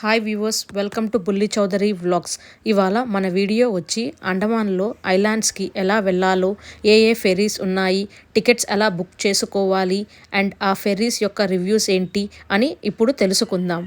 Hi viewers, welcome to బుల్లి Chowdary vlogs. ఇవాళ మన వీడియో వచ్చి అండమాన్లో ఐలాండ్స్కి ఎలా వెళ్ళాలో, ఏ ఫెర్రీస్ ఉన్నాయి, టికెట్స్ ఎలా బుక్ చేసుకోవాలి అండ్ ఆ ఫెర్రీస్ యొక్క రివ్యూస్ ఏంటి అని ఇప్పుడు తెలుసుకుందాం.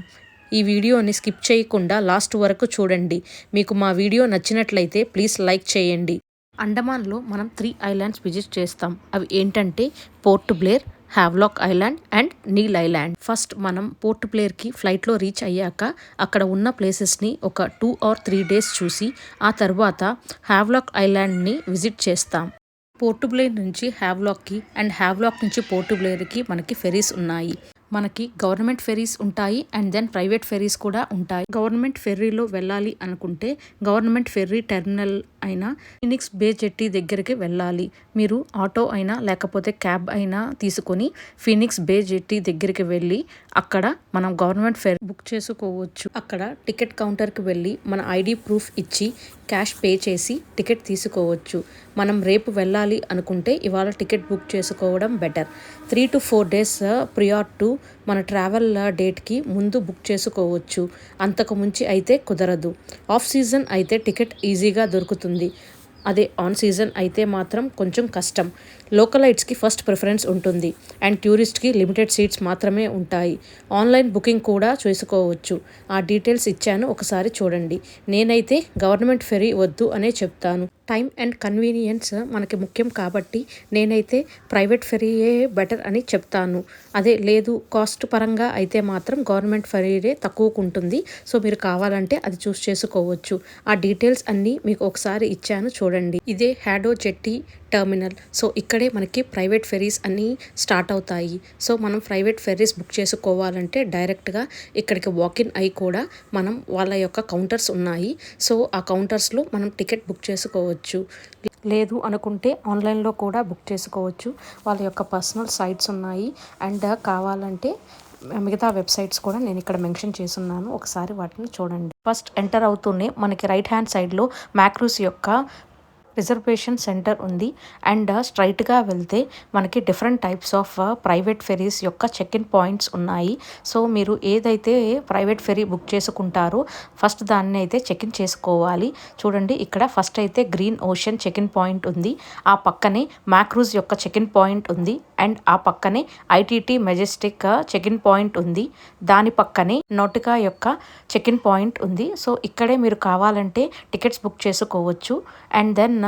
ఈ వీడియోని స్కిప్ చేయకుండా లాస్ట్ వరకు చూడండి. మీకు మా వీడియో నచ్చినట్లయితే ప్లీజ్ లైక్ చేయండి. అండమాన్లో మనం 3 ఐలాండ్స్ విజిట్ చేస్తాం. అవి ఏంటంటే పోర్ట్ బ్లేర్, హ్యావ్లాక్ ఐలాండ్ అండ్ నీల్ ఐలాండ్. ఫస్ట్ మనం పోర్ట్ బ్లేర్కి ఫ్లైట్లో రీచ్ అయ్యాక అక్కడ ఉన్న ప్లేసెస్ని ఒక 2 or 3 days చూసి ఆ తర్వాత హ్యావ్లాక్ ఐలాండ్ని విజిట్ చేస్తాం. పోర్ట్ బ్లేర్ నుంచి హ్యావ్లాక్కి అండ్ హ్యావ్లాక్ నుంచి పోర్ట్ బ్లేర్కి మనకి ఫెరీస్ ఉన్నాయి. మనకి గవర్నమెంట్ ఫెరీస్ ఉంటాయి అండ్ దెన్ ప్రైవేట్ ఫెరీస్ కూడా ఉంటాయి. గవర్నమెంట్ ఫెర్రీలో వెళ్ళాలి అనుకుంటే గవర్నమెంట్ ఫెర్రీ టెర్మినల్ అయినా ఫీనిక్స్ బే జెట్టి దగ్గరికి వెళ్ళాలి. మీరు ఆటో అయినా లేకపోతే క్యాబ్ అయినా తీసుకొని ఫీనిక్స్ బే జెట్టి దగ్గరికి వెళ్ళి అక్కడ మనం గవర్నమెంట్ ఫెర్రీ బుక్ చేసుకోవచ్చు. అక్కడ టికెట్ కౌంటర్కి వెళ్ళి మన ఐడి ప్రూఫ్ ఇచ్చి క్యాష్ పే చేసి టికెట్ తీసుకోవచ్చు. మనం రేపు వెళ్ళాలి అనుకుంటే ఇవాళ టికెట్ బుక్ చేసుకోవడం బెటర్. 3 to 4 days ప్రియార్ టు మన ట్రావెల్ డేట్కి ముందు బుక్ చేసుకోవచ్చు. అంతకు మించి అయితే కుదరదు. ఆఫ్ సీజన్ అయితే టికెట్ ఈజీగా దొరుకుతుంది. అదే ఆన్ సీజన్ అయితే మాత్రం కొంచెం కష్టం. లోకలైట్స్కి ఫస్ట్ ప్రిఫరెన్స్ ఉంటుంది అండ్ టూరిస్ట్కి లిమిటెడ్ సీట్స్ మాత్రమే ఉంటాయి. ఆన్లైన్ బుకింగ్ కూడా చేసుకోవచ్చు. ఆ డీటెయిల్స్ ఇచ్చాను, ఒకసారి చూడండి. నేనైతే గవర్నమెంట్ ఫెరీ వద్దు అనే చెప్తాను. టైం అండ్ కన్వీనియన్స్ మనకి ముఖ్యం కాబట్టి నేనైతే ప్రైవేట్ ఫెరీయే బెటర్ అని చెప్తాను. అదే లేదు కాస్ట్ పరంగా అయితే మాత్రం గవర్నమెంట్ ఫెరీయే తక్కువకు ఉంటుంది. సో మీరు కావాలంటే అది చూస్ చేసుకోవచ్చు. ఆ డీటెయిల్స్ అన్నీ మీకు ఒకసారి ఇచ్చాను, చూడండి. ఇదే హ్యాడో జెట్టి టెర్మినల్. సో ఇక్కడే మనకి ప్రైవేట్ ఫెరీస్ అన్నీ స్టార్ట్ అవుతాయి. సో మనం ప్రైవేట్ ఫెరీస్ బుక్ చేసుకోవాలంటే డైరెక్ట్గా ఇక్కడికి వాకిన్ అయి కూడా మనం వాళ్ళ యొక్క కౌంటర్స్ ఉన్నాయి. సో ఆ కౌంటర్స్లో మనం టికెట్ బుక్ చేసుకోవచ్చు. లేదు అనుకుంటే ఆన్లైన్లో కూడా బుక్ చేసుకోవచ్చు. వాళ్ళ యొక్క పర్సనల్ సైట్స్ ఉన్నాయి అండ్ కావాలంటే మిగతా వెబ్సైట్స్ కూడా నేను ఇక్కడ మెన్షన్ చేస్తున్నాను, ఒకసారి వాటిని చూడండి. ఫస్ట్ ఎంటర్ అవుతూనే మనకి రైట్ హ్యాండ్ సైడ్లో మ్యాక్రూస్ యొక్క రిజర్వేషన్ సెంటర్ ఉంది అండ్ స్ట్రైట్గా వెళ్తే మనకి different types of private ferries యొక్క చెక్ ఇన్ పాయింట్స్ ఉన్నాయి. సో మీరు ఏదైతే ప్రైవేట్ ఫెరీ బుక్ చేసుకుంటారో ఫస్ట్ దాన్ని అయితే చెక్ ఇన్ చేసుకోవాలి. చూడండి, ఇక్కడ ఫస్ట్ అయితే green ocean check in point ఉంది. ఆ పక్కనే మ్యాక్రూజ్ యొక్క చెక్ ఇన్ పాయింట్ ఉంది అండ్ ఆ పక్కనే ITT Majestic check in point ఉంది. దాని పక్కనే నోటికా యొక్క చెక్ ఇన్ పాయింట్ ఉంది. సో ఇక్కడే మీరు కావాలంటే టికెట్స్ బుక్ చేసుకోవచ్చు. అండ్ దెన్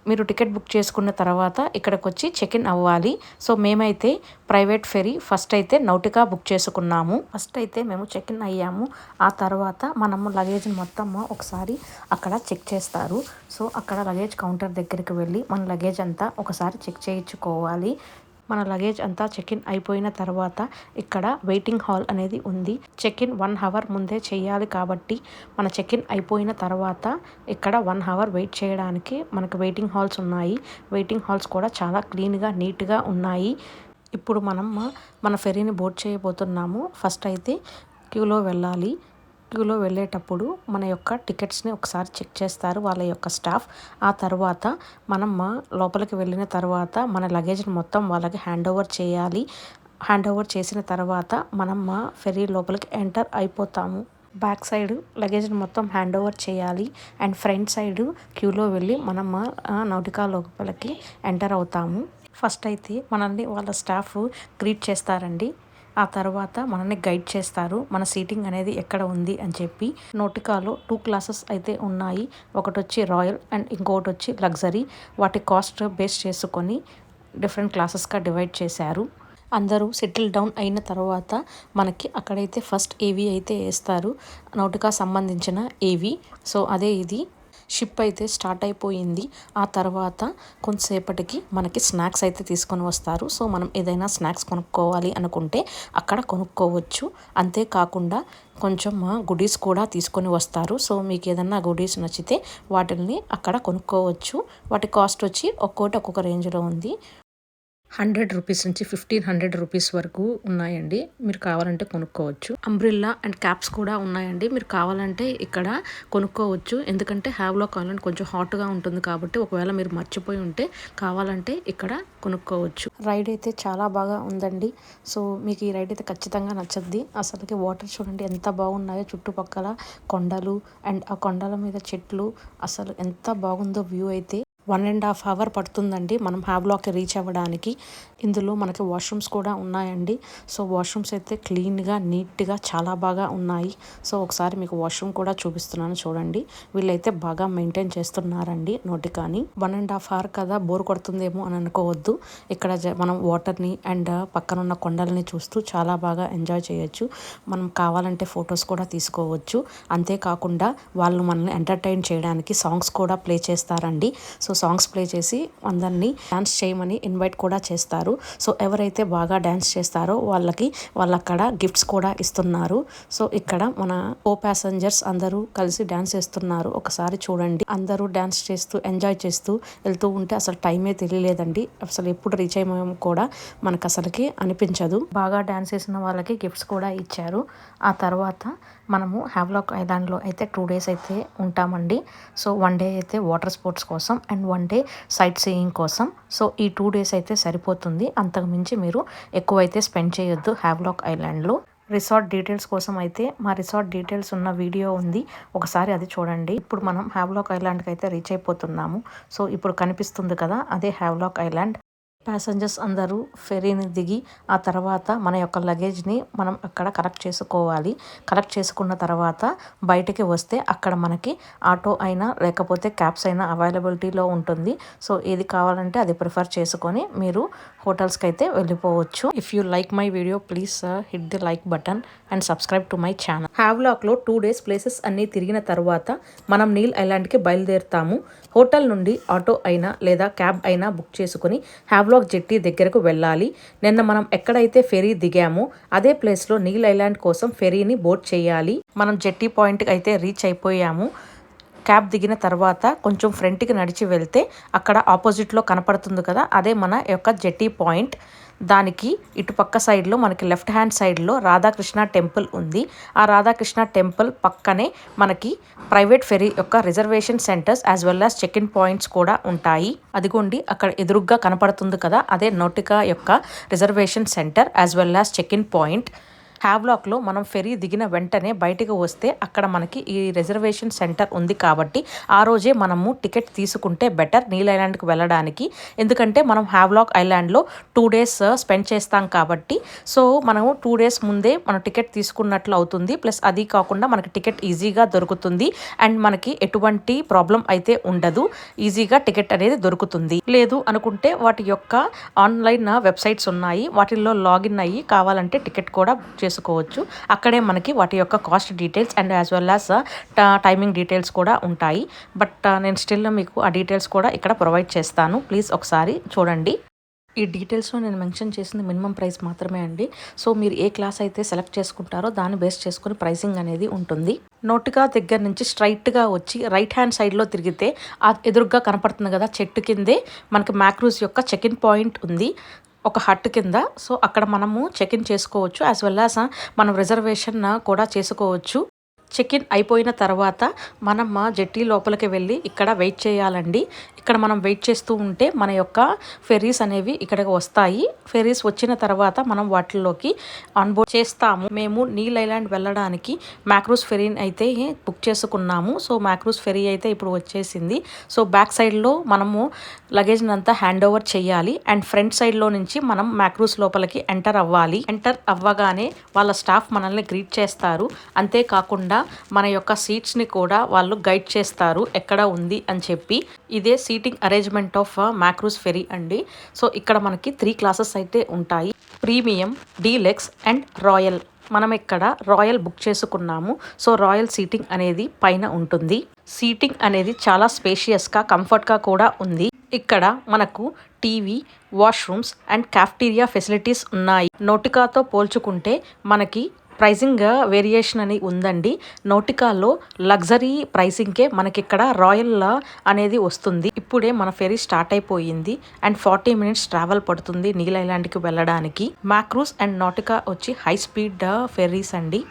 మీరు టికెట్ బుక్ చేసుకున్న తర్వాత ఇక్కడికి వచ్చి చెక్ ఇన్ అవ్వాలి. సో మేమైతే ప్రైవేట్ ఫెరీ ఫస్ట్ అయితే నౌటికా బుక్ చేసుకున్నాము. ఫస్ట్ అయితే మేము చెక్ ఇన్ అయ్యాము. ఆ తర్వాత మనము లగేజ్ మొత్తం ఒకసారి అక్కడ చెక్ చేస్తారు. సో అక్కడ లగేజ్ కౌంటర్ దగ్గరికి వెళ్ళి మన లగేజ్ అంతా ఒకసారి చెక్ చేయించుకోవాలి. మన లగేజ్ అంతా చెక్ ఇన్ అయిపోయిన తర్వాత ఇక్కడ వెయిటింగ్ హాల్ అనేది ఉంది. చెక్ ఇన్ 1 hour ముందే చేయాలి కాబట్టి మన చెక్ ఇన్ అయిపోయిన తర్వాత ఇక్కడ 1 hour వెయిట్ చేయడానికి మనకు వెయిటింగ్ హాల్స్ ఉన్నాయి. వెయిటింగ్ హాల్స్ కూడా చాలా క్లీన్గా నీట్గా ఉన్నాయి. ఇప్పుడు మనం మన ఫెరీని బోర్డ్ చేయబోతున్నాము. ఫస్ట్ అయితే క్యూలో వెళ్ళాలి. క్యూలో వెళ్ళేటప్పుడు మన యొక్క టికెట్స్ని ఒకసారి చెక్ చేస్తారు వాళ్ళ యొక్క స్టాఫ్. ఆ తర్వాత మనం లోపలికి వెళ్ళిన తర్వాత మన లగేజ్ని మొత్తం వాళ్ళకి హ్యాండ్ ఓవర్ చేయాలి. హ్యాండ్ ఓవర్ చేసిన తర్వాత మనం ఫెరీ లోపలికి ఎంటర్ అయిపోతాము. బ్యాక్ సైడ్ లగేజ్ని మొత్తం హ్యాండ్ ఓవర్ చేయాలి అండ్ ఫ్రంట్ సైడ్ క్యూలో వెళ్ళి మనం నౌటికా లోపలికి ఎంటర్ అవుతాము. ఫస్ట్ అయితే మనల్ని వాళ్ళ స్టాఫ్ గ్రీట్ చేస్తారండి. ఆ తర్వాత మనల్ని గైడ్ చేస్తారు మన సీటింగ్ అనేది ఎక్కడ ఉంది అని చెప్పి. నోటికాలో 2 classes అయితే ఉన్నాయి. ఒకటి వచ్చి రాయల్ అండ్ ఇంకొకటి వచ్చి లగ్జరీ. వాటి కాస్ట్ బేస్ చేసుకొని డిఫరెంట్ క్లాసెస్గా డివైడ్ చేశారు. అందరూ సెటిల్ డౌన్ అయిన తర్వాత మనకి అక్కడైతే ఫస్ట్ ఏవి అయితే వేస్తారు, నౌటికా సంబంధించిన ఏవి. సో అదే ఇది. షిప్ అయితే స్టార్ట్ అయిపోయింది. ఆ తర్వాత కొంతసేపటికి మనకి స్నాక్స్ అయితే తీసుకొని వస్తారు. సో మనం ఏదైనా స్నాక్స్ కొనుక్కోవాలి అనుకుంటే అక్కడ కొనుక్కోవచ్చు. అంతేకాకుండా కొంచెం గుడీస్ కూడా తీసుకొని వస్తారు. సో మీకు ఏదన్నా గుడీస్ నచ్చితే వాటిని అక్కడ కొనుక్కోవచ్చు. వాటి కాస్ట్ వచ్చి ఒక్కొక్క రేంజ్లో ఉంది. రూ. 100 నుంచి 1500 రూపీస్ వరకు ఉన్నాయండి. మీరు కావాలంటే కొనుక్కోవచ్చు. అంబ్రిల్లా అండ్ క్యాప్స్ కూడా ఉన్నాయండి. మీరు కావాలంటే ఇక్కడ కొనుక్కోవచ్చు. ఎందుకంటే హ్యావ్లాక్ ఐలాండ్ కొంచెం హాట్గా ఉంటుంది కాబట్టి ఒకవేళ మీరు మర్చిపోయి ఉంటే కావాలంటే ఇక్కడ కొనుక్కోవచ్చు. రైడ్ అయితే చాలా బాగా ఉందండి. సో మీకు ఈ రైడ్ అయితే ఖచ్చితంగా నచ్చద్ది. అసలుకి వాటర్ చూడండి ఎంత బాగున్నాయో, చుట్టుపక్కల కొండలు అండ్ ఆ కొండల మీద చెట్లు, అసలు ఎంత బాగుందో వ్యూ అయితే. 1.5 hour పడుతుందండి మనం హ్యావ్లాక్కి రీచ్ అవ్వడానికి. ఇందులో మనకి వాష్రూమ్స్ కూడా ఉన్నాయండి. సో వాష్రూమ్స్ అయితే క్లీన్గా నీట్గా చాలా బాగా ఉన్నాయి. సో ఒకసారి మీకు వాష్రూమ్ కూడా చూపిస్తున్నాను చూడండి. వీళ్ళైతే బాగా మెయింటైన్ చేస్తున్నారండి నోటి కానీ. 1.5 hour కదా బోర్ కొడుతుందేమో అని అనుకోవద్దు. ఇక్కడ మనం వాటర్ని అండ్ పక్కనున్న కొండలని చూస్తూ చాలా బాగా ఎంజాయ్ చేయొచ్చు. మనం కావాలంటే ఫొటోస్ కూడా తీసుకోవచ్చు. అంతేకాకుండా వాళ్ళు మనల్ని ఎంటర్టైన్ చేయడానికి సాంగ్స్ కూడా ప్లే చేస్తారండి. సో సాంగ్స్ ప్లే చేసి అందరినీ డాన్స్ చేయమని ఇన్వైట్ కూడా చేస్తారు. సో ఎవరైతే బాగా డాన్స్ చేస్తారో వాళ్ళు అక్కడ గిఫ్ట్స్ కూడా ఇస్తున్నారు. సో ఇక్కడ మన ప్యాసింజర్స్ అందరూ కలిసి డాన్స్ చేస్తున్నారు. ఒకసారి చూడండి, అందరూ డాన్స్ చేస్తూ ఎంజాయ్ చేస్తూ వెళ్తూ ఉంటే అసలు టైమే తెలియలేదండి. అసలు ఎప్పుడు రీచ్ అయ్యామో కూడా మనకు అసలుకి అనిపించదు. బాగా డాన్స్ చేసిన వాళ్ళకి గిఫ్ట్స్ కూడా ఇచ్చారు. ఆ తర్వాత మనము హ్యావ్లాక్ ఐలాండ్లో అయితే 2 days అయితే ఉంటామండి. సో 1 day అయితే వాటర్ స్పోర్ట్స్ కోసం అండ్ 1 day సైట్ సీయింగ్ కోసం. సో ఈ 2 days అయితే సరిపోతుంది. అంతకు మించి మీరు ఎక్కువైతే స్పెండ్ చేయొద్దు హ్యావ్లాక్ ఐలాండ్లో. రిసార్ట్ డీటెయిల్స్ కోసం అయితే మా రిసార్ట్ డీటెయిల్స్ ఉన్న వీడియో ఉంది, ఒకసారి అది చూడండి. ఇప్పుడు మనం హ్యావ్లాక్ ఐలాండ్కి అయితే రీచ్ అయిపోతున్నాము. సో ఇప్పుడు కనిపిస్తుంది కదా, అదే హ్యావ్లాక్ ఐలాండ్. ప్యాసింజర్స్ అందరూ ఫెరీని దిగి ఆ తర్వాత మన యొక్క లగేజ్ని మనం అక్కడ కలెక్ట్ చేసుకోవాలి. కలెక్ట్ చేసుకున్న తర్వాత బయటికి వస్తే అక్కడ మనకి ఆటో అయినా లేకపోతే క్యాబ్స్ అయినా అవైలబిలిటీలో ఉంటుంది. సో ఏది కావాలంటే అది ప్రిఫర్ చేసుకొని మీరు హోటల్స్కి అయితే వెళ్ళిపోవచ్చు. If you like my video please hit the like button and subscribe to my channel. హ్యావ్లాక్లో 2 days ప్లేసెస్ అన్నీ తిరిగిన తర్వాత మనం నీల్ ఐలాండ్కి బయలుదేరుతాము. హోటల్ నుండి ఆటో అయినా లేదా క్యాబ్ అయినా బుక్ చేసుకుని హ్యావ్లాక్ జెట్టి దగ్గరకు వెళ్ళాలి. నిన్న మనం ఎక్కడైతే ఫెరీ దిగామో అదే ప్లేస్లో నీల్ ఐలాండ్ కోసం ఫెరీని బోట్ చేయాలి. మనం జెట్టి పాయింట్కి అయితే రీచ్ అయిపోయాము. క్యాబ్ దిగిన తర్వాత కొంచెం ఫ్రంట్కి నడిచి వెళ్తే అక్కడ ఆపోజిట్లో కనపడుతుంది కదా, అదే మన యొక్క జెట్టి పాయింట్. దానికి ఇటుపక్క సైడ్లో మనకి లెఫ్ట్ హ్యాండ్ సైడ్లో రాధాకృష్ణ టెంపుల్ ఉంది. ఆ రాధాకృష్ణ టెంపుల్ పక్కనే మనకి ప్రైవేట్ ఫెరీ యొక్క reservation centres as well as check in points కూడా ఉంటాయి. అదిగోండి అక్కడ ఎదురుగ్గా కనపడుతుంది కదా, అదే నోటికా యొక్క reservation centre as well as check in point. హ్యావ్లాక్లో మనం ఫెరీ దిగిన వెంటనే బయటకు వస్తే అక్కడ మనకి ఈ రిజర్వేషన్ సెంటర్ ఉంది కాబట్టి ఆ రోజే మనము టికెట్ తీసుకుంటే బెటర్ నీల్ ఐలాండ్కి వెళ్ళడానికి. ఎందుకంటే మనం హ్యావ్లాక్ ఐలాండ్లో 2 days స్పెండ్ చేస్తాం కాబట్టి సో మనము 2 days ముందే మనం టికెట్ తీసుకున్నట్లు అవుతుంది. ప్లస్ అది కాకుండా మనకి టికెట్ ఈజీగా దొరుకుతుంది అండ్ మనకి ఎటువంటి ప్రాబ్లం అయితే ఉండదు. ఈజీగా టికెట్ అనేది దొరుకుతుంది. లేదు అనుకుంటే వాటి యొక్క ఆన్లైన్ వెబ్సైట్స్ ఉన్నాయి, వాటిల్లో లాగిన్ అయ్యి కావాలంటే టికెట్ కూడా చేసుకోవచ్చు. అక్కడే మనకి వాటి యొక్క cost details and as well as timing details కూడా ఉంటాయి. బట్ నేను స్టిల్ మీకు ఆ డీటెయిల్స్ కూడా ఇక్కడ ప్రొవైడ్ చేస్తాను. ప్లీజ్ ఒకసారి చూడండి. ఈ డీటెయిల్స్లో నేను మెన్షన్ చేసింది మినిమం ప్రైస్ మాత్రమే అండి. సో మీరు ఏ క్లాస్ అయితే సెలెక్ట్ చేసుకుంటారో దాన్ని బేస్ చేసుకుని ప్రైసింగ్ అనేది ఉంటుంది. నోటికా దగ్గర నుంచి స్ట్రైట్గా వచ్చి రైట్ హ్యాండ్ సైడ్లో తిరిగితే ఆ ఎదురుగా కనపడుతుంది కదా చెట్టు కిందే మనకి మ్యాక్రూజ్ యొక్క చెక్ ఇన్ పాయింట్ ఉంది, ఒక హట్ కింద. సో అక్కడ మనము చెక్ ఇన్ చేసుకోవచ్చు యాజ్ వెల్ యాజ్ మనం రిజర్వేషన్ కూడా చేసుకోవచ్చు. చెక్ ఇన్ అయిపోయిన తర్వాత మనం మా జెట్టి లోపలికి వెళ్ళి ఇక్కడ వెయిట్ చేయాలండి. ఇక్కడ మనం వెయిట్ చేస్తూ ఉంటే మన యొక్క ఫెరీస్ అనేవి ఇక్కడికి వస్తాయి. ఫెరీస్ వచ్చిన తర్వాత మనం వాటిల్లోకి ఆన్బోర్డ్ చేస్తాము. మేము నీల్ ఐలాండ్ వెళ్ళడానికి మ్యాక్రూజ్ ఫెరీని అయితే బుక్ చేసుకున్నాము. సో మ్యాక్రూజ్ ఫెరీ అయితే ఇప్పుడు వచ్చేసింది. సో బ్యాక్ సైడ్లో మనము లగేజ్ని అంతా హ్యాండ్ ఓవర్ చేయాలి అండ్ ఫ్రంట్ సైడ్లో నుంచి మనం మ్యాక్రూజ్ లోపలికి ఎంటర్ అవ్వాలి. ఎంటర్ అవ్వగానే వాళ్ళ స్టాఫ్ మనల్ని గ్రీట్ చేస్తారు. అంతేకాకుండా మన యొక్క సీట్స్ని కూడా వాళ్ళు గైడ్ చేస్తారు ఎక్కడ ఉంది అని చెప్పి. ఇదే సీటింగ్ అరేంజ్మెంట్ ఆఫ్ మ్యాక్రూజ్ ఫెరీ అండి. సో ఇక్కడ మనకి 3 classes అయితే ఉంటాయి, ప్రీమియం, డీలక్స్ అండ్ రాయల్. మనం ఇక్కడ రాయల్ బుక్ చేసుకున్నాము. సో రాయల్ సీటింగ్ అనేది పైన ఉంటుంది. సీటింగ్ అనేది చాలా స్పేషియస్గా కంఫర్ట్గా కూడా ఉంది. ఇక్కడ మనకు TV, washrooms and cafeteria facilities ఉన్నాయి. నోటికాతో పోల్చుకుంటే మనకి ప్రైసింగ్ వేరియేషన్ అని ఉందండి. నోటికాలో లగ్జరీ ప్రైసింగ్కే మనకిక్కడ రాయల్ అనేది వస్తుంది. ఇప్పుడే మన ఫెరీ స్టార్ట్ అయిపోయింది అండ్ 40 మినిట్స్ ట్రావెల్ పడుతుంది నీల్ ఐలాండ్కి వెళ్ళడానికి. మ్యాక్రూస్ అండ్ నోటికా వచ్చి హై స్పీడ్ ఫెర్రీస్ అండి.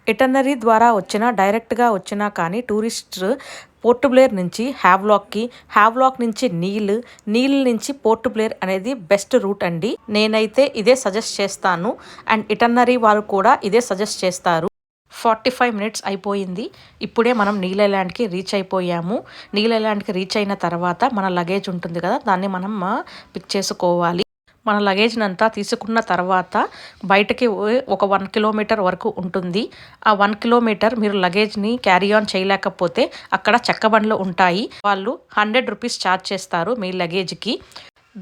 ఇటర్నరీ ద్వారా డైరెక్ట్గా వచ్చినా కానీ టూరిస్ట్ పోర్ట్ బ్లేర్ నుంచి హ్యావ్లాక్కి, హ్యావ్లాక్ నుంచి నీల్ నుంచి పోర్ట్ బ్లేర్ అనేది బెస్ట్ రూట్ అండి. నేనైతే ఇదే సజెస్ట్ చేస్తాను అండ్ ఇటర్నరీ వాళ్ళు కూడా ఇదే సజెస్ట్ చేస్తారు. 45 మినిట్స్ అయిపోయింది. ఇప్పుడే మనం నీల్ ఐలాండ్కి రీచ్ అయిపోయాము. నీల్ ఐలాండ్కి రీచ్ అయిన తర్వాత మన లగేజ్ ఉంటుంది కదా, దాన్ని మనం పిక్ చేసుకోవాలి. మన లగేజ్ని అంతా తీసుకున్న తర్వాత బయటకి ఒక 1 కిలోమీటర్ వరకు ఉంటుంది. ఆ 1 కిలోమీటర్ మీరు లగేజ్ని క్యారీ ఆన్ చేయలేకపోతే అక్కడ చెక్క బండ్లు ఉంటాయి. వాళ్ళు 100 రూపీస్ ఛార్జ్ చేస్తారు మీ లగేజ్కి.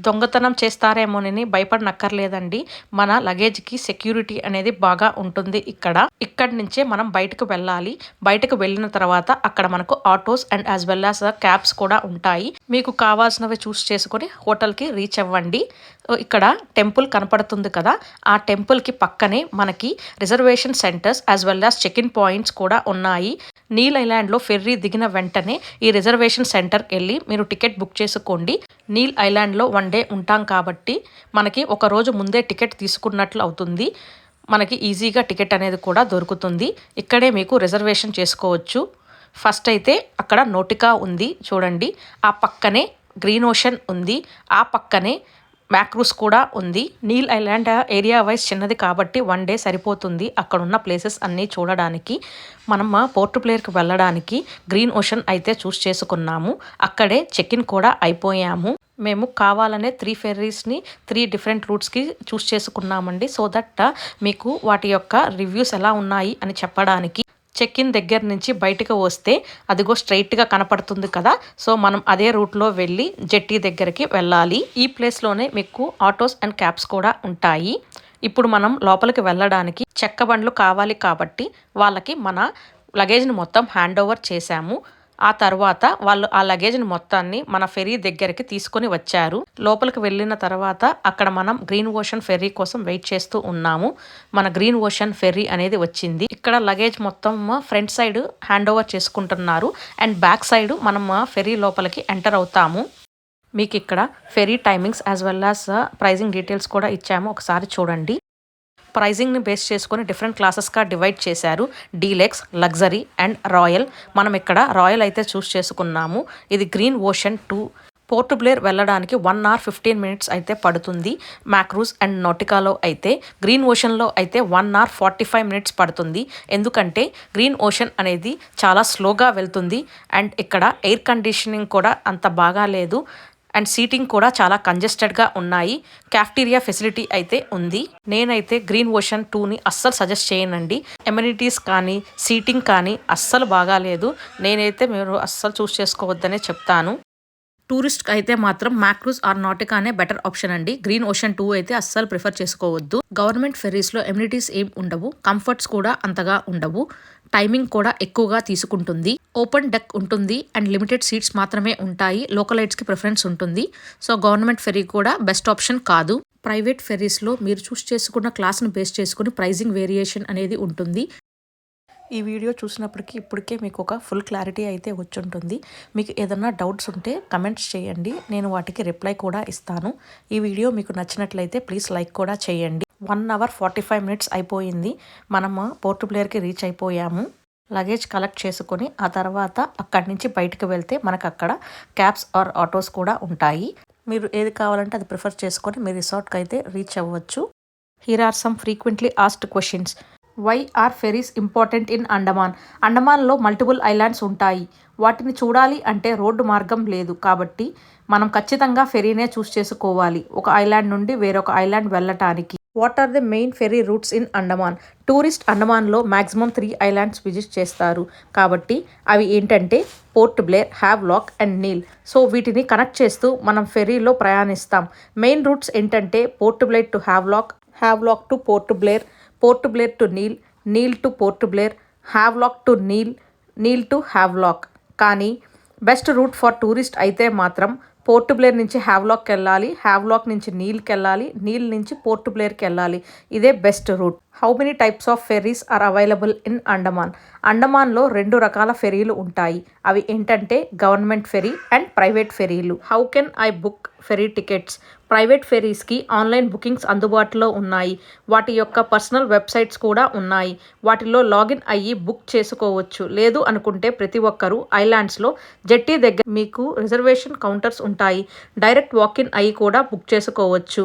దొంగతనం చేస్తారేమోనని భయపడనక్కర్లేదండి. మన లగేజ్కి సెక్యూరిటీ అనేది బాగా ఉంటుంది. ఇక్కడి నుంచే మనం బయటకు వెళ్ళాలి. బయటకు వెళ్ళిన తర్వాత అక్కడ మనకు autos and as well as cabs కూడా ఉంటాయి. మీకు కావాల్సినవి చూస్ చేసుకొని హోటల్కి రీచ్ అవ్వండి. ఇక్కడ టెంపుల్ కనపడుతుంది కదా, ఆ టెంపుల్కి పక్కనే మనకి reservation centres as well as check in points కూడా ఉన్నాయి. నీల్ ఐలాండ్లో ఫెర్రీ దిగిన వెంటనే ఈ రిజర్వేషన్ సెంటర్కి వెళ్ళి మీరు టికెట్ బుక్ చేసుకోండి. నీల్ ఐలాండ్లో 1 డే ఉంటాం కాబట్టి మనకి ఒక రోజు ముందే టికెట్ తీసుకున్నట్లు అవుతుంది. మనకి ఈజీగా టికెట్ అనేది కూడా దొరుకుతుంది. ఇక్కడే మీకు రిజర్వేషన్ చేసుకోవచ్చు. ఫస్ట్ అయితే అక్కడ నోటికా ఉంది చూడండి, ఆ పక్కనే గ్రీన్ ఓషన్ ఉంది, ఆ పక్కనే మ్యాక్రూస్ కూడా ఉంది. నీల్ ఐలాండ్ ఏరియా వైజ్ చిన్నది కాబట్టి 1 డే సరిపోతుంది అక్కడ ఉన్న ప్లేసెస్ అన్నీ చూడడానికి. మనం పోర్ట్ బ్లేర్కి వెళ్ళడానికి గ్రీన్ ఓషన్ అయితే చూస్ చేసుకున్నాము. అక్కడే చెక్ ఇన్ కూడా అయిపోయాము. మేము కావాలనే 3 ఫెర్రీస్ని 3 డిఫరెంట్ రూట్స్కి చూస్ చేసుకున్నామండి. సో దట్ మీకు వాటి యొక్క రివ్యూస్ ఎలా ఉన్నాయి అని చెప్పడానికి. చెక్ ఇన్ దగ్గర నుంచి బయటకు వస్తే అదిగో స్ట్రైట్గా కనపడుతుంది కదా, సో మనం అదే రూట్లో వెళ్ళి జెట్టి దగ్గరికి వెళ్ళాలి. ఈ ప్లేస్లోనే మీకు ఆటోస్ అండ్ క్యాబ్స్ కూడా ఉంటాయి. ఇప్పుడు మనం లోపలికి వెళ్ళడానికి చెక్క బండ్లు కావాలి కాబట్టి వాళ్ళకి మన లగేజ్ని మొత్తం హ్యాండ్ ఓవర్ చేశాము. ఆ తర్వాత వాళ్ళు ఆ లగేజ్ని మొత్తాన్ని మన ఫెరీ దగ్గరికి తీసుకొని వచ్చారు. లోపలికి వెళ్ళిన తర్వాత అక్కడ మనం గ్రీన్ ఓషన్ ఫెర్రీ కోసం వెయిట్ చేస్తూ ఉన్నాము. మన గ్రీన్ ఓషన్ ఫెర్రీ అనేది వచ్చింది. ఇక్కడ లగేజ్ మొత్తం ఫ్రంట్ సైడ్ హ్యాండ్ ఓవర్ చేసుకుంటున్నారు అండ్ బ్యాక్ సైడ్ మనం ఫెర్రీ లోపలికి ఎంటర్ అవుతాము. మీకు ఇక్కడ ferry timings as well as pricing details కూడా ఇచ్చాము, ఒకసారి చూడండి. ప్రైజింగ్ని బేస్ చేసుకొని డిఫరెంట్ క్లాసెస్గా డివైడ్ చేశారు. Deluxe, luxury and royal. మనం ఇక్కడ రాయల్ అయితే చూస్ చేసుకున్నాము. ఇది గ్రీన్ ఓషన్ 2. పోర్ట్ బ్లేర్ వెళ్ళడానికి 1 hour 15 minutes అయితే పడుతుంది. మ్యాక్రూస్ అండ్ నోటికాలో అయితే, గ్రీన్ ఓషన్లో అయితే 1 hour 45 minutes పడుతుంది. ఎందుకంటే గ్రీన్ ఓషన్ అనేది చాలా స్లోగా వెళ్తుంది అండ్ ఇక్కడ ఎయిర్ కండిషనింగ్ కూడా అంత బాగా లేదు అండ్ సీటింగ్ కూడా చాలా కంజెస్టెడ్గా ఉన్నాయి. క్యాఫ్టీరియా ఫెసిలిటీ అయితే ఉంది. నేనైతే గ్రీన్ ఓషన్ 2ని అస్సలు సజెస్ట్ చేయనండి. ఎమ్యూనిటీస్ కానీ సీటింగ్ కానీ అస్సలు బాగాలేదు. నేనైతే మీరు అస్సలు చూస్ చేసుకోవద్దనే చెప్తాను. టూరిస్ట్కి అయితే మాత్రం మ్యాక్రూస్ ఆర్ నోటికానే బెటర్ ఆప్షన్ అండి. గ్రీన్ ఓషన్ 2 అయితే అస్సలు ప్రిఫర్ చేసుకోవద్దు. గవర్నమెంట్ ఫెర్రీస్లో ఎమ్యూనిటీస్ ఏం ఉండవు, కంఫర్ట్స్ కూడా అంతగా ఉండవు, టైమింగ్ కూడా ఎక్కువగా తీసుకుంటుంది. ఓపెన్ డెక్ ఉంటుంది అండ్ లిమిటెడ్ సీట్స్ మాత్రమే ఉంటాయి. లోకలైట్స్కి ప్రిఫరెన్స్ ఉంటుంది. సో గవర్నమెంట్ ఫెర్రీ కూడా బెస్ట్ ఆప్షన్ కాదు. ప్రైవేట్ ఫెర్రీస్లో మీరు చూస్ చేసుకున్న క్లాస్ని బేస్ చేసుకుని ప్రైజింగ్ వేరియేషన్ అనేది ఉంటుంది. ఈ వీడియో చూసినప్పటికీ ఇప్పటికే మీకు ఒక ఫుల్ క్లారిటీ అయితే వచ్చుంటుంది. మీకు ఏదన్నా డౌట్స్ ఉంటే కమెంట్స్ చేయండి, నేను వాటికి రిప్లై కూడా ఇస్తాను. ఈ వీడియో మీకు నచ్చినట్లయితే ప్లీజ్ లైక్ కూడా చేయండి. 1 hour 45 minutes అయిపోయింది. మనము పోర్ట్ బ్లేర్కి రీచ్ అయిపోయాము. లగేజ్ కలెక్ట్ చేసుకొని ఆ తర్వాత అక్కడి నుంచి బయటకు వెళ్తే మనకు అక్కడ క్యాబ్స్ ఆర్ ఆటోస్ కూడా ఉంటాయి. మీరు ఏది కావాలంటే అది ప్రిఫర్ చేసుకొని మీ రిసార్ట్కి అయితే రీచ్ అవ్వచ్చు. Here are some frequently asked questions. Why are ferries important in Andaman? అండమాన్లో మల్టిపుల్ ఐలాండ్స్ ఉంటాయి. వాటిని చూడాలి అంటే రోడ్డు మార్గం లేదు కాబట్టి మనం ఖచ్చితంగా ఫెరీనే చూస్ చేసుకోవాలి ఒక ఐలాండ్ నుండి వేరొక ఐలాండ్ వెళ్ళటానికి. What are the main ferry routes in Andaman? Tourist అండమాన్లో మ్యాక్సిమం 3 ఐలాండ్స్ విజిట్ చేస్తారు కాబట్టి అవి ఏంటంటే పోర్ట్ బ్లేర్, హ్యావ్లాక్ అండ్ నీల్. సో వీటిని కనెక్ట్ చేస్తూ మనం ఫెరీలో ప్రయాణిస్తాం. మెయిన్ రూట్స్ ఏంటంటే Port Blair to Havelock, Havelock to Port Blair, Port Blair to Neil, Neil to Port Blair, Havelock to Neil, Neil to Havelock. కానీ బెస్ట్ రూట్ ఫర్ టూరిస్ట్ అయితే మాత్రం పోర్ట్ బ్లేర్ నుంచి హ్యావ్లాక్కి వెళ్ళాలి, హ్యావ్లాక్ నుంచి నీల్కి వెళ్ళాలి, నీల్ నుంచి పోర్ట్ బ్లేర్కి వెళ్ళాలి. ఇదే best route. How many types of ferries are available in Andaman? అండమాన్లో 2 రకాల ఫెరీలు ఉంటాయి. అవి ఏంటంటే గవర్నమెంట్ ఫెరీ అండ్ ప్రైవేట్ ఫెరీలు. How can I book ferry tickets? Private ఫెరీస్కి ఆన్లైన్ బుకింగ్స్ అందుబాటులో ఉన్నాయి. వాటి యొక్క పర్సనల్ వెబ్సైట్స్ కూడా ఉన్నాయి. వాటిలో లాగిన్ అయ్యి బుక్ చేసుకోవచ్చు. లేదు అనుకుంటే ప్రతి ఒక్కరూ ఐలాండ్స్లో జెట్టి దగ్గర మీకు రిజర్వేషన్ కౌంటర్స్ ఉంటాయి. డైరెక్ట్ వాకిన్ అయ్యి కూడా బుక్ చేసుకోవచ్చు.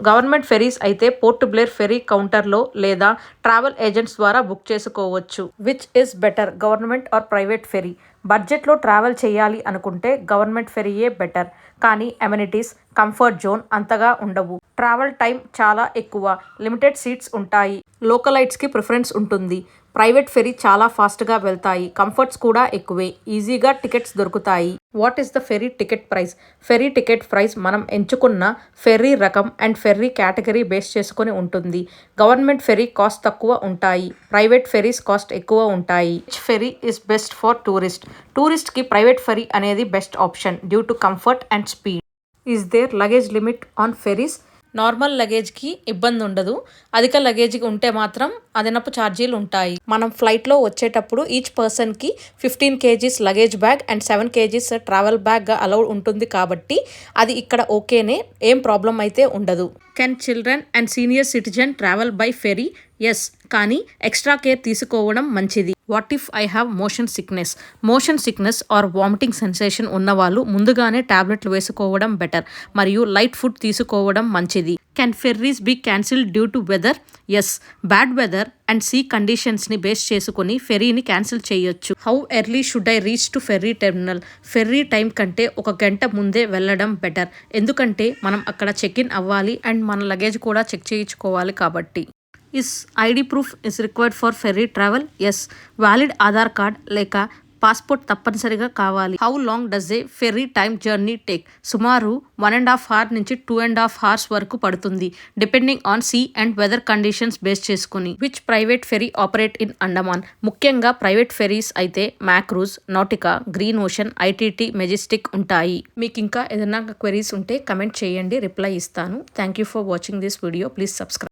గవర్నమెంట్ ఫెరీస్ అయితే పోర్ట్ బ్లేర్ ఫెరీ కౌంటర్లో లేదా ట్రావెల్ ఏజెంట్స్ ద్వారా బుక్ చేసుకోవచ్చు. Which is better, government or private fairy? బడ్జెట్లో ట్రావెల్ చేయాలి అనుకుంటే గవర్నమెంట్ ఫెరీయే బెటర్. కానీ అమెనిటీస్, కంఫర్ట్ జోన్ అంతగా ఉండవు. ట్రావెల్ టైం చాలా ఎక్కువ, లిమిటెడ్ సీట్స్ ఉంటాయి. లోకలైట్స్కి ప్రిఫరెన్స్ ఉంటుంది. ప్రైవేట్ ఫెరీ చాలా ఫాస్ట్గా వెళ్తాయి. కంఫర్ట్స్ కూడా ఎక్కువే, ఈజీగా టికెట్స్ దొరుకుతాయి. What is the fairy ticket price? Fairy ticket price మనం ఎంచుకున్న ఫెర్రీ రకం అండ్ ఫెర్రీ కేటగిరీ బేస్ చేసుకొని ఉంటుంది. గవర్నమెంట్ ఫెరీ కాస్ట్ తక్కువ ఉంటాయి. ప్రైవేట్ ఫెరీస్ కాస్ట్ ఎక్కువ ఉంటాయి. Which ferry is best for tourist? టూరిస్ట్కి ప్రైవేట్ ఫెరీ అనేది best option due to comfort and speed. Is there luggage limit on ferries? Normal లగేజ్కి ఇబ్బంది ఉండదు. అధిక లగేజ్కి ఉంటే మాత్రం అదనపు ఛార్జీలు ఉంటాయి. మనం ఫ్లైట్లో వచ్చేటప్పుడు ఈచ్ పర్సన్కి 15 kgs luggage bag and 7 kgs travel bag allowed ఉంటుంది కాబట్టి అది ఇక్కడ ఓకేనే, ఏం ప్రాబ్లం అయితే ఉండదు. Can children and senior citizen travel by ferry? Yes, కానీ ఎక్స్ట్రా కేర్ తీసుకోవడం మంచిది. What if I have motion sickness? Motion sickness or vomiting sensation ఉన్నవాళ్ళు ముందుగానే టాబ్లెట్లు వేసుకోవడం బెటర్ మరియు లైట్ ఫుడ్ తీసుకోవడం మంచిది. Can ferries be cancelled due to weather? Yes, bad weather and sea కండిషన్స్ని బేస్ చేసుకుని ఫెర్రీని క్యాన్సిల్ చేయొచ్చు. How early should I reach to ferry terminal? Ferry time కంటే 1 గంట ముందే వెళ్ళడం బెటర్. ఎందుకంటే మనం అక్కడ చెక్ ఇన్ అవ్వాలి అండ్ మన లగేజ్ కూడా చెక్ చేయించుకోవాలి కాబట్టి. Is ID proof is required for ferry travel? Yes, valid Aadhaar card లేక పాస్పోర్ట్ తప్పనిసరిగా కావాలి. How long does A ferry time journey take? సుమారు 1.5 hours నుంచి 2.5 hours వరకు పడుతుంది, depending on sea and weather conditions base చేసుకుని. Which private ferry operate in Andaman? ముఖ్యంగా private ferries అయితే Makruzz, Nautika, Green Ocean, ITT, Majestic ఉంటాయి. మీకు ఇంకా ఏదైనా క్వెరీస్ ఉంటే కమెంట్ చేయండి, రిప్లై ఇస్తాను. Thank you for watching this video. Please subscribe.